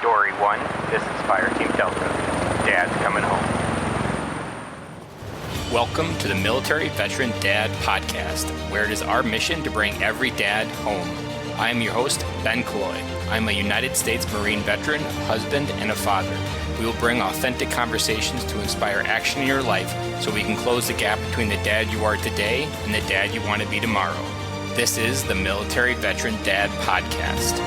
Dory 1, this is Fire Team Delta. Dad's coming home. Welcome to the Military Veteran Dad Podcast, where it is our mission to bring every dad home. I am your host, Ben Cloy. I'm a United States Marine veteran, husband, and a father. We will bring authentic conversations to inspire action in your life so we can close the gap between the dad you are today and the dad you want to be tomorrow. This is the Military Veteran Dad Podcast.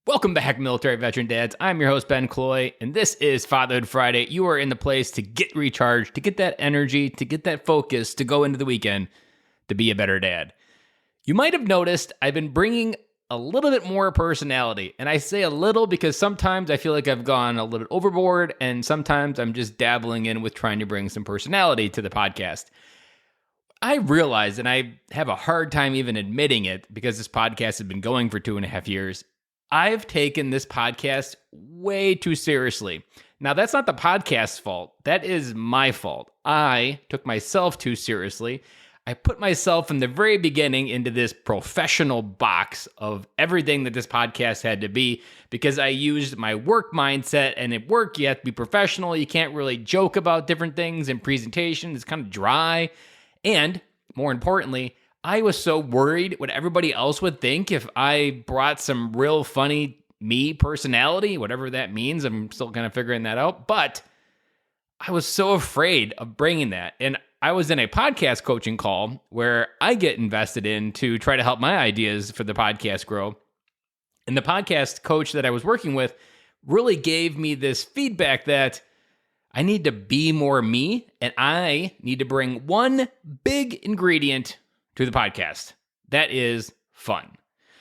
Welcome back, Military Veteran Dads. I'm your host, Ben Cloy, and this is Fatherhood Friday. You are in the place to get recharged, to get that energy, to get that focus, to go into the weekend, to be a better dad. You might have noticed I've been bringing a little bit more personality, and I say a little because sometimes I feel like I've gone a little bit overboard, and sometimes I'm just dabbling in with trying to bring some personality to the podcast. I realize, and I have a hard time even admitting it because this podcast has been going for 2.5 years, I've taken this podcast way too seriously. Now, that's not the podcast's fault. That is my fault. I took myself too seriously. I put myself in the very beginning into this professional box of everything that this podcast had to be because I used my work mindset, and at work, you have to be professional. You can't really joke about different things in presentation. It's kind of dry. And more importantly, I was so worried what everybody else would think if I brought some real funny me personality, whatever that means. I'm still kind of figuring that out. But I was so afraid of bringing that. And I was in a podcast coaching call where I get invested in to try to help my ideas for the podcast grow. And the podcast coach that I was working with really gave me this feedback that I need to be more me, and I need to bring one big ingredient to the podcast. That is fun.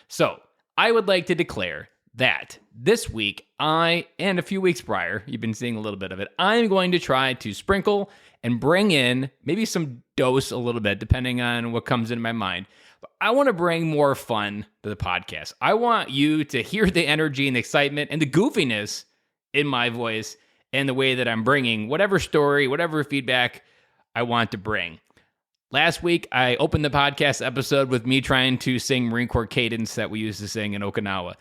So I would like to declare that this week, and a few weeks prior, you've been seeing a little bit of it, I'm going to try to sprinkle and bring in maybe some dose a little bit, depending on what comes into my mind. But I want to bring more fun to the podcast. I want you to hear the energy and the excitement and the goofiness in my voice and the way that I'm bringing whatever story, whatever feedback I want to bring. Last week, I opened the podcast episode with me trying to sing Marine Corps cadence that we used to sing in Okinawa.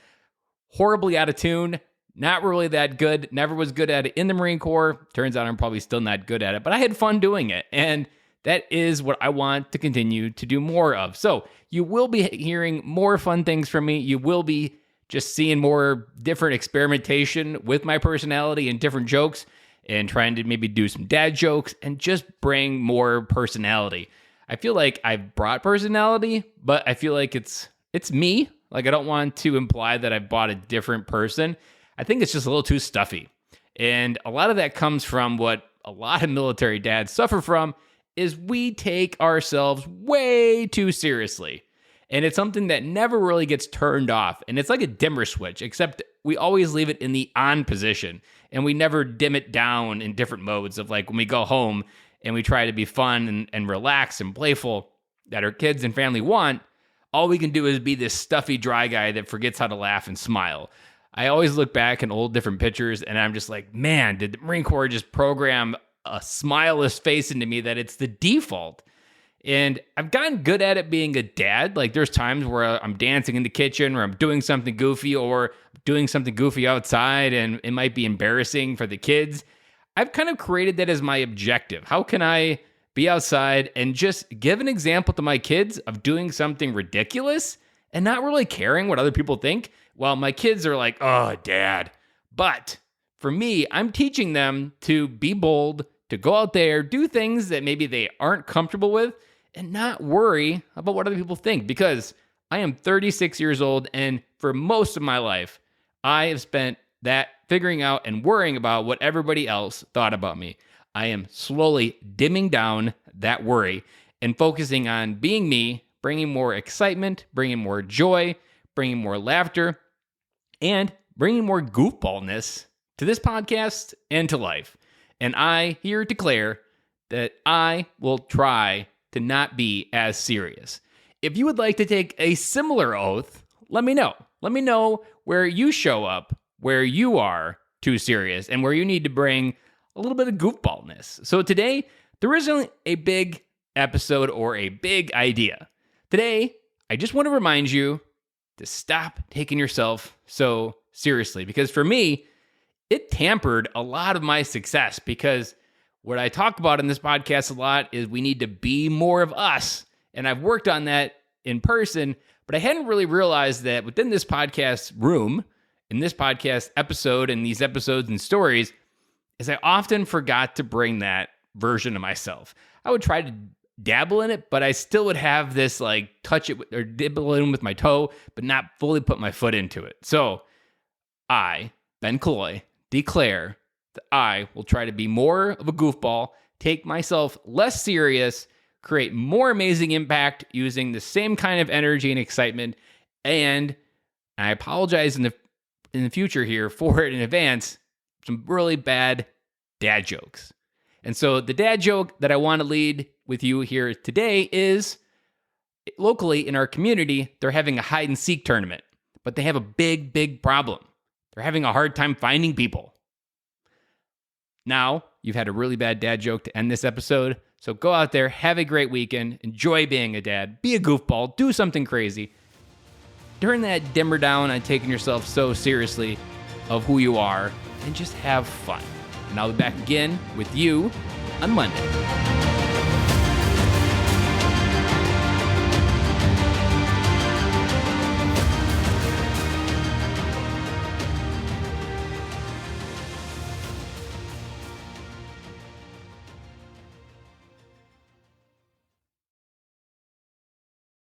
Horribly out of tune, not really that good, never was good at it in the Marine Corps. Turns out I'm probably still not good at it, but I had fun doing it. And that is what I want to continue to do more of. So you will be hearing more fun things from me. You will be just seeing more different experimentation with my personality and different jokes and trying to maybe do some dad jokes and just bring more personality. I feel like I've brought personality, but I feel like it's me. Like, I don't want to imply that I bought a different person. I think it's just a little too stuffy. And a lot of that comes from what a lot of military dads suffer from is we take ourselves way too seriously. And it's something that never really gets turned off. And it's like a dimmer switch, except we always leave it in the on position. And we never dim it down in different modes of like when we go home and we try to be fun and relax and playful that our kids and family want, all we can do is be this stuffy, dry guy that forgets how to laugh and smile. I always look back in old different pictures and I'm just like, man, did the Marine Corps just program a smileless face into me that it's the default? And I've gotten good at it being a dad. Like there's times where I'm dancing in the kitchen or I'm doing something goofy or doing something goofy outside and it might be embarrassing for the kids. I've kind of created that as my objective. How can I be outside and just give an example to my kids of doing something ridiculous and not really caring what other people think? Well, my kids are like, oh, dad. But for me, I'm teaching them to be bold, to go out there, do things that maybe they aren't comfortable with, and not worry about what other people think. Because I am 36 years old, and for most of my life, I have spent that figuring out and worrying about what everybody else thought about me. I am slowly dimming down that worry and focusing on being me, bringing more excitement, bringing more joy, bringing more laughter, and bringing more goofballness to this podcast and to life. And I here declare that I will try to not be as serious. If you would like to take a similar oath, let me know. Let me know where you show up, where you are too serious, and where you need to bring a little bit of goofballness. So today, there isn't a big episode or a big idea. Today, I just want to remind you to stop taking yourself so seriously. Because for me, it tampered a lot of my success, because what I talk about in this podcast a lot is we need to be more of us. And I've worked on that in person, but I hadn't really realized that within this podcast room, in this podcast episode, and these episodes and stories, is I often forgot to bring that version of myself. I would try to dabble in it, but I still would have this like touch it or dibble in with my toe, but not fully put my foot into it. So I, Ben Killoy, declare that I will try to be more of a goofball, take myself less serious, create more amazing impact using the same kind of energy and excitement. And I apologize in the future here for it in advance, some really bad dad jokes. And so the dad joke that I want to lead with you here today is, locally in our community, they're having a hide and seek tournament, but they have a big problem. They're having a hard time finding people. Now, you've had a really bad dad joke to end this episode, so go out there, have a great weekend, enjoy being a dad, be a goofball, do something crazy. Turn that dimmer down on taking yourself so seriously of who you are, and just have fun. And I'll be back again with you on Monday.